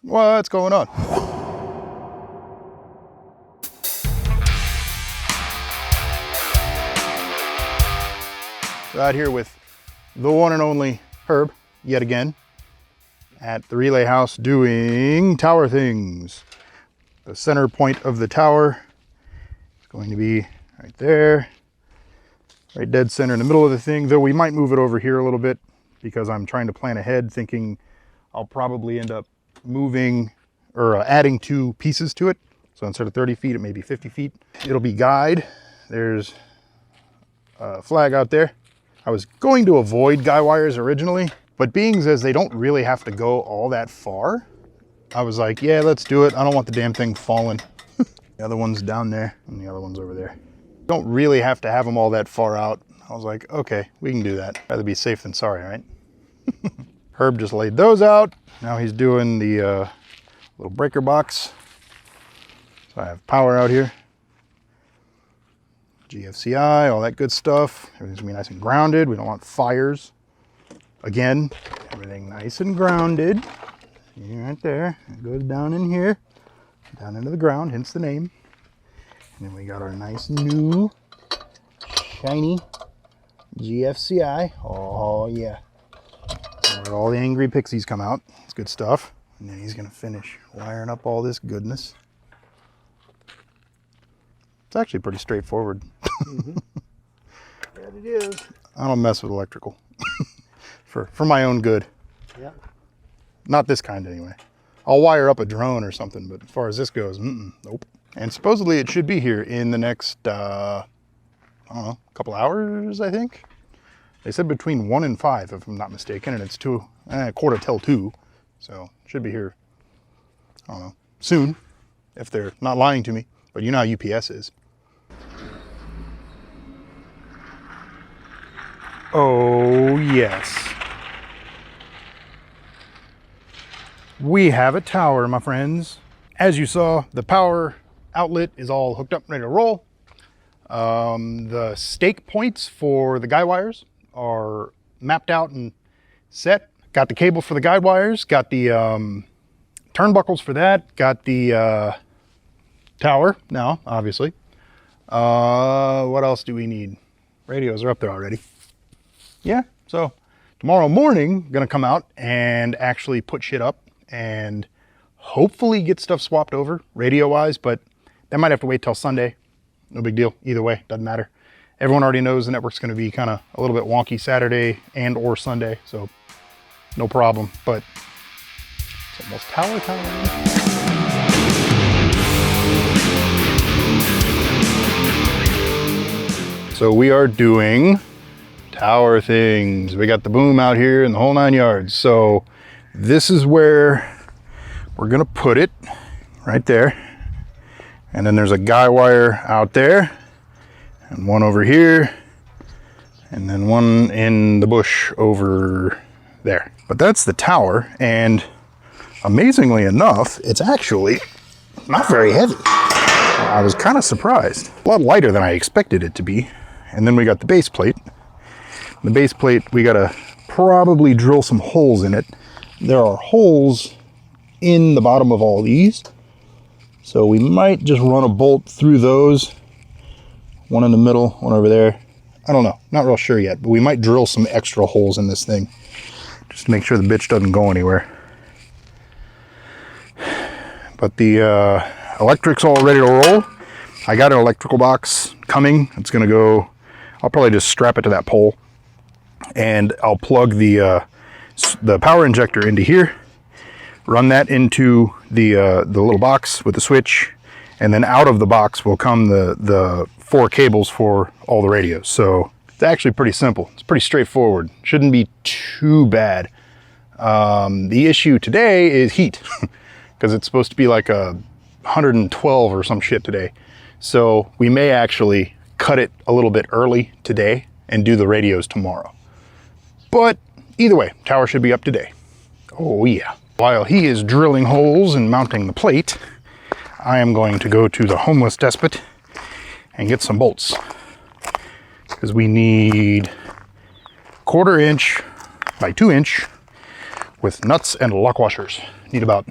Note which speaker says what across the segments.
Speaker 1: What's going on? Out here with the one and only Herb, yet again, at the relay house doing tower things. The center point of the tower is going to be right there, right dead center in the middle of the thing, though we might move it over here a little bit because I'm trying to plan ahead, thinking I'll probably end up moving or adding 2 pieces to it. So instead of 30 feet, it may be 50 feet. It'll be guide. There's a flag out there. I was going to avoid guy wires originally, but being as they don't really have to go all that far, I was like, yeah, let's do it. I don't want the damn thing falling. The other one's down there and the other one's over there. Don't really have to have them all that far out. I was like, okay, we can do that. Rather be safe than sorry, right? Herb just laid those out. Now he's doing the little breaker box. So I have power out here. GFCI, all that good stuff. Everything's gonna be nice and grounded. We don't want fires. Again, everything nice and grounded. See right there. It goes down in here, down into the ground, hence the name. And then we got our nice new shiny GFCI. Oh yeah. Where all the angry pixies come out. It's good stuff. And then he's gonna finish wiring up all this goodness. It's actually pretty straightforward.
Speaker 2: Mm-hmm. That it is.
Speaker 1: I don't mess with electrical. for my own good.
Speaker 2: Yeah.
Speaker 1: Not this kind anyway. I'll wire up a drone or something, but as far as this goes, nope. And supposedly it should be here in the next, I don't know, couple hours, I think. They said between 1 and 5, if I'm not mistaken, and it's 2:15. So it should be here, I don't know, soon, if they're not lying to me. But you know how UPS is. Oh, yes. We have a tower, my friends. As you saw, the power outlet is all hooked up, ready to roll. The stake points for the guide wires are mapped out and set. Got the cable for the guide wires, got the turnbuckles for that, got the tower now, obviously. What else do we need? Radios are up there already. Yeah, so tomorrow morning, gonna come out and actually put shit up and hopefully get stuff swapped over radio-wise, but that might have to wait till Sunday. No big deal, either way, doesn't matter. Everyone already knows the network's gonna be kind of a little bit wonky Saturday and or Sunday, so no problem, but it's almost tower time. So we are doing tower things. We got the boom out here and the whole 9 yards. So this is where we're gonna put it, right there. And then there's a guy wire out there and one over here and then one in the bush over there. But that's the tower, and amazingly enough, it's actually not very heavy. I was kind of surprised. A lot lighter than I expected it to be. And then we got the base plate. The base plate, we gotta probably drill some holes in it. There are holes in the bottom of all these. So we might just run a bolt through those. One in the middle, one over there. I don't know, not real sure yet, but we might drill some extra holes in this thing just to make sure the bitch doesn't go anywhere. But the electric's all ready to roll. I got an electrical box coming. It's gonna go, I'll probably just strap it to that pole and I'll plug the power injector into here, run that into the little box with the switch, and then out of the box will come the 4 cables for all the radios. So it's actually pretty simple. It's pretty straightforward. Shouldn't be too bad. The issue today is heat because it's supposed to be like a 112 or some shit today. So we may actually cut it a little bit early today and do the radios tomorrow. But either way, tower should be up today. Oh yeah. While he is drilling holes and mounting the plate, I am going to go to the Homeless Despot and get some bolts. Because we need 1/4 inch by 2 inch with nuts and lock washers. Need about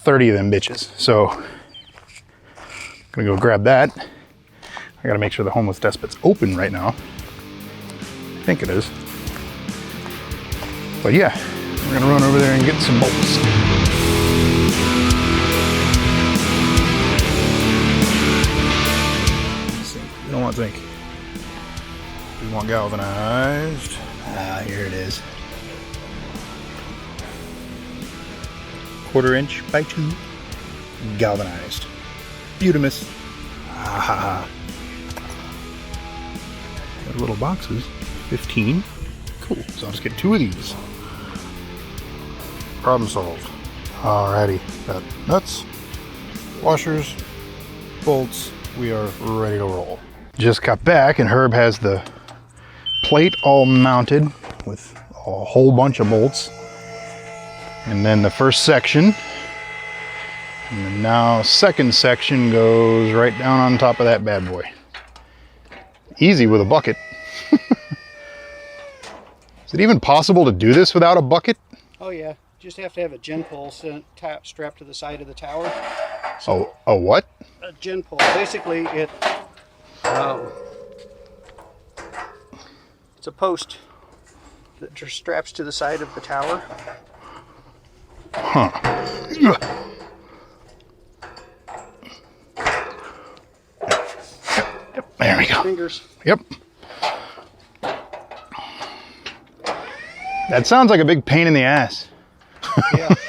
Speaker 1: 30 of them bitches. So I'm gonna go grab that. I gotta make sure the Homeless Despot's open right now. I think it is. But yeah, we're gonna run over there and get some bolts. We don't want zinc. We want galvanized. Ah, here it is. 1/4 inch by 2 galvanized. Butamus. Ah ha ha. Got little boxes. 15. Cool. So I'll just get 2 of these. Problem solved. Alrighty. Got nuts, washers, bolts. We are ready to roll. Just got back and Herb has the plate all mounted with a whole bunch of bolts. And then the first section. And then now second section goes right down on top of that bad boy. Easy with a bucket. Is it even possible to do this without a bucket?
Speaker 2: Oh yeah, just have to have a gin pole strapped to the side of the tower.
Speaker 1: So a what?
Speaker 2: A gin pole. Basically, it's a post that just straps to the side of the tower.
Speaker 1: Huh. Yep, there we go.
Speaker 2: Fingers.
Speaker 1: Yep. That sounds like a big pain in the ass.
Speaker 2: Yeah. This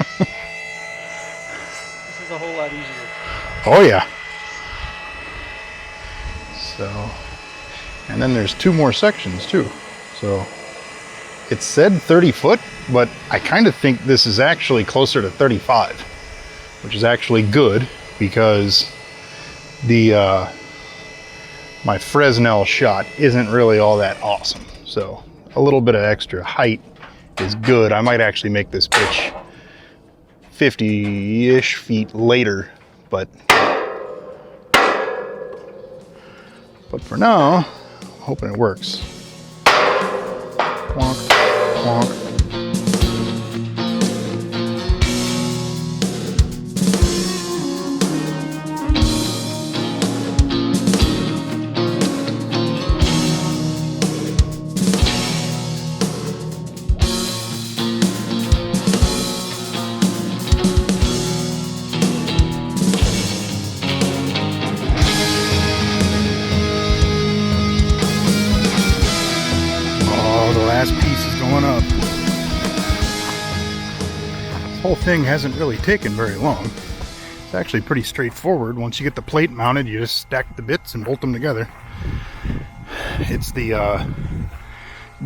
Speaker 2: is a whole lot easier.
Speaker 1: Oh yeah. So, and then there's 2 more sections too. So it said 30 foot, but I kind of think this is actually closer to 35, which is actually good because the my Fresnel shot isn't really all that awesome. So a little bit of extra height is good. I might actually make this bitch 50-ish feet later, but for now, I'm hoping it works. Wonk, wonk. Up. This whole thing hasn't really taken very long. It's actually pretty straightforward. Once you get the plate mounted, you just stack the bits and bolt them together. It's the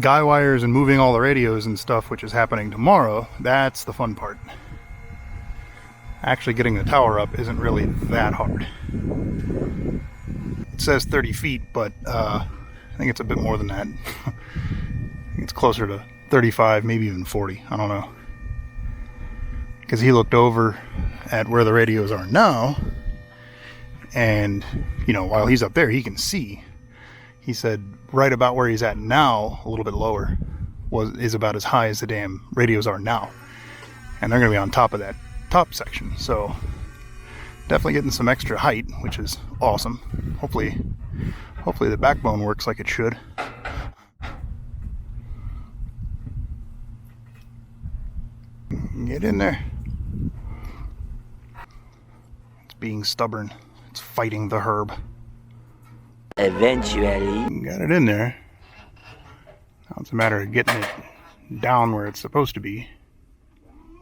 Speaker 1: guy wires and moving all the radios and stuff, which is happening tomorrow. That's the fun part. Actually getting the tower up isn't really that hard. It says 30 feet, but I think it's a bit more than that. It's closer to 35, maybe even 40. I don't know. Because he looked over at where the radios are now, and, you know, while he's up there, he can see. He said right about where he's at now, a little bit lower, is about as high as the damn radios are now. And they're going to be on top of that top section. So definitely getting some extra height, which is awesome. Hopefully the backbone works like it should. Get in there. It's being stubborn. It's fighting the Herb.
Speaker 3: Eventually.
Speaker 1: Got it in there. Now it's a matter of getting it down where it's supposed to be.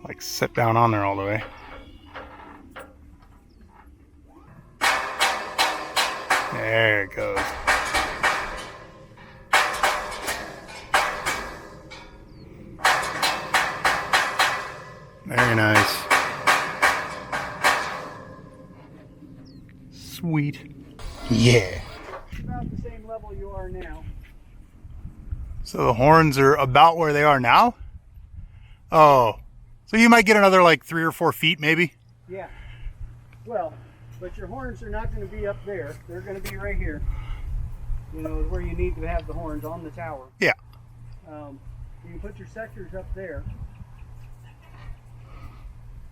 Speaker 1: Like set down on there all the way. There it goes. Very nice. Sweet. Yeah.
Speaker 2: About the same level you are now.
Speaker 1: So the horns are about where they are now? Oh. So you might get another like 3 or 4 feet maybe?
Speaker 2: Yeah. Well, but your horns are not going to be up there. They're going to be right here. You know, where you need to have the horns on the tower.
Speaker 1: Yeah.
Speaker 2: You can put your sectors up there.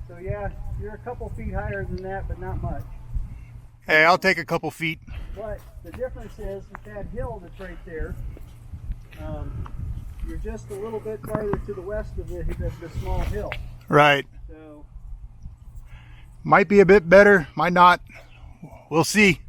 Speaker 2: So yeah, you're a couple feet higher than that, but not much.
Speaker 1: Hey, I'll take a couple feet.
Speaker 2: But the difference is that hill that's right there, you're just a little bit farther to the west of the small hill.
Speaker 1: Right.
Speaker 2: So
Speaker 1: Might be a bit better, might not. We'll see.